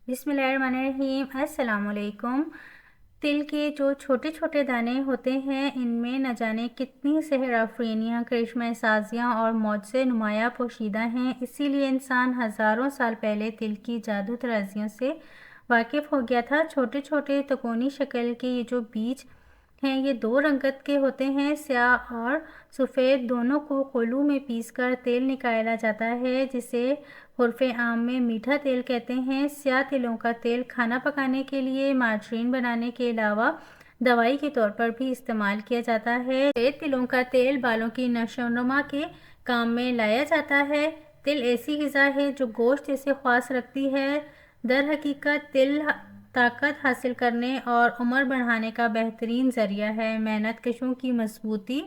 बिस्मिल्लाहिर्रहमानिर्रहीम। अस्सलाम वालेकुम। तिल के जो छोटे छोटे दाने होते हैं, इनमें न जाने कितनी सेहर आफरीनियाँ, करिश्मा साजियाँ और मौजज़े नुमाया पोशीदा हैं। इसीलिए इंसान हज़ारों साल पहले तिल की जादू तराजियों से वाकिफ़ हो गया था। छोटे छोटे तकोनी शक्ल के ये जो बीज हैं, ये दो रंगत के होते हैं, स्याह और सफ़ेद। दोनों को कोल्हू में पीसकर तेल निकाला जाता है, जिसे उर्फ़े आम में मीठा तेल कहते हैं। स्याह तिलों का तेल खाना पकाने के लिए, मार्जरीन बनाने के अलावा दवाई के तौर पर भी इस्तेमाल किया जाता है। सफ़ेद तिलों का तेल बालों की नशोनुमा के काम में लाया जाता है। तिल ऐसी ग़िज़ा है जो गोश्त जैसे ख्वास रखती है। दर हकीकत तिल ताकत हासिल करने और उम्र बढ़ाने का बेहतरीन ज़रिया है। मेहनत कशों की मजबूती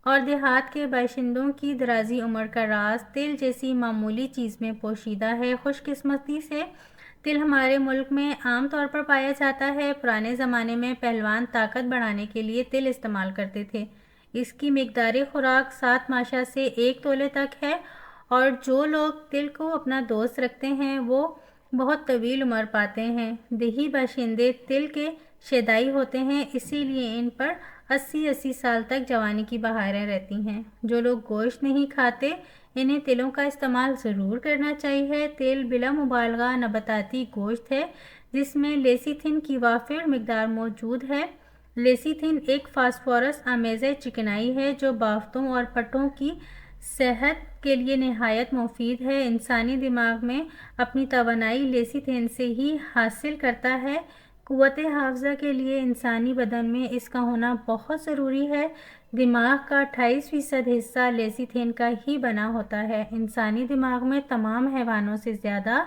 और देहात के बाशिंदों की दराजी उम्र का राज तिल जैसी मामूली चीज़ में पोशीदा है। खुशकिस्मती से तिल हमारे मुल्क में आम तौर पर पाया जाता है। पुराने ज़माने में पहलवान ताकत बढ़ाने के लिए तिल इस्तेमाल करते थे। इसकी मिकदारी खुराक 7 माशा से 1 तोले तक है, और जो लोग तिल को अपना दोस्त रखते हैं वो बहुत तवील उम्र पाते हैं। देही बाशिंदे तिल के शेदाई होते हैं, इसीलिए इन पर 80-80 साल तक जवानी की बहारें रहती हैं। जो लोग गोश्त नहीं खाते, इन्हें तिलों का इस्तेमाल ज़रूर करना चाहिए। तिल बिला मुबालगा नबाताती गोश्त है, जिसमें लेसिथिन की वाफिर मिकदार मौजूद है। लेसिथिन एक फास्फोरस आमेज़ चिकनाई है जो बाफ्तों और पट्टों की सेहत के लिए नहायत मुफीद है। इंसानी दिमाग में अपनी तवानाई लेसिथिन से ही हासिल करता है। क़ुव्वत हाफ़ज़ा के लिए इंसानी बदन में इसका होना बहुत ज़रूरी है। दिमाग का 28% हिस्सा लेसिथिन का ही बना होता है। इंसानी दिमाग में तमाम हैवानों से ज़्यादा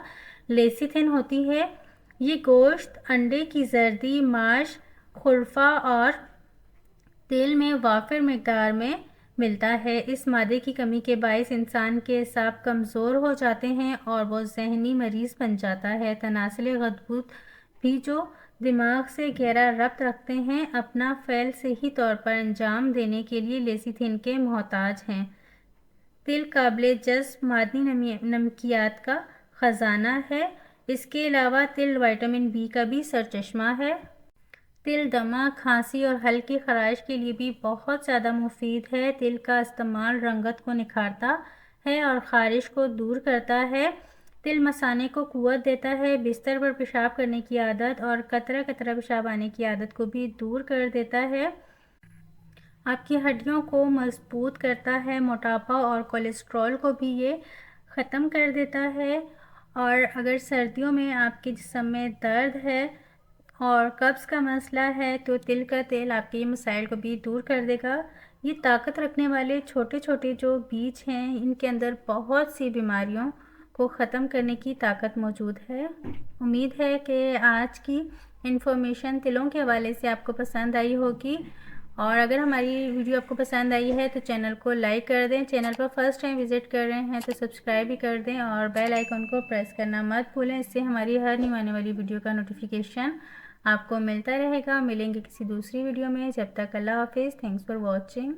लेसिथिन होती है। ये गोश्त, अंडे की जर्दी, मांस, खुरफा और तेल में वाफिर मिकदार में मिलता है। इस मादे की कमी के बायस इंसान के असाब कमज़ोर हो जाते हैं और वो ज़हनी मरीज़ बन जाता है। तनासले गदबूत भी जो दिमाग से गहरा रब्त रखते हैं, अपना फ़ैल सही तौर पर अंजाम देने के लिए लेसिथिन के मोहताज हैं। तिल काबिल जज़्ब मादनी नमकियात का ख़जाना है। इसके अलावा तिल विटामिन बी का भी सरचश्मा है। तिल दमा, खांसी और हल्की खराश के लिए भी बहुत ज़्यादा मुफीद है। तिल का इस्तेमाल रंगत को निखारता है और ख़ारिश को दूर करता है। तिल मसाने को क़ुव्वत देता है। बिस्तर पर पेशाब करने की आदत और कतरा कतरा पेशाब आने की आदत को भी दूर कर देता है। आपकी हड्डियों को मजबूत करता है। मोटापा और कोलेस्ट्रॉल को भी ये ख़त्म कर देता है। और अगर सर्दियों में आपके जिस्म में दर्द है और कब्ज़ का मसला है, तो तिल का तेल आपके ये मसाइल को भी दूर कर देगा। ये ताकत रखने वाले छोटे छोटे जो बीज हैं, इनके अंदर बहुत सी बीमारियों को ख़त्म करने की ताकत मौजूद है। उम्मीद है कि आज की इन्फॉर्मेशन तिलों के हवाले से आपको पसंद आई होगी, और अगर हमारी वीडियो आपको पसंद आई है तो चैनल को लाइक कर दें। चैनल पर फर्स्ट टाइम विज़िट कर रहे हैं तो सब्सक्राइब भी कर दें और बेल आइकन को प्रेस करना मत भूलें। इससे हमारी हर न्यू आने वाली वीडियो का नोटिफिकेशन आपको मिलता रहेगा। मिलेंगे किसी दूसरी वीडियो में। जब तक अल्लाह हाफिज़। Thanks for watching.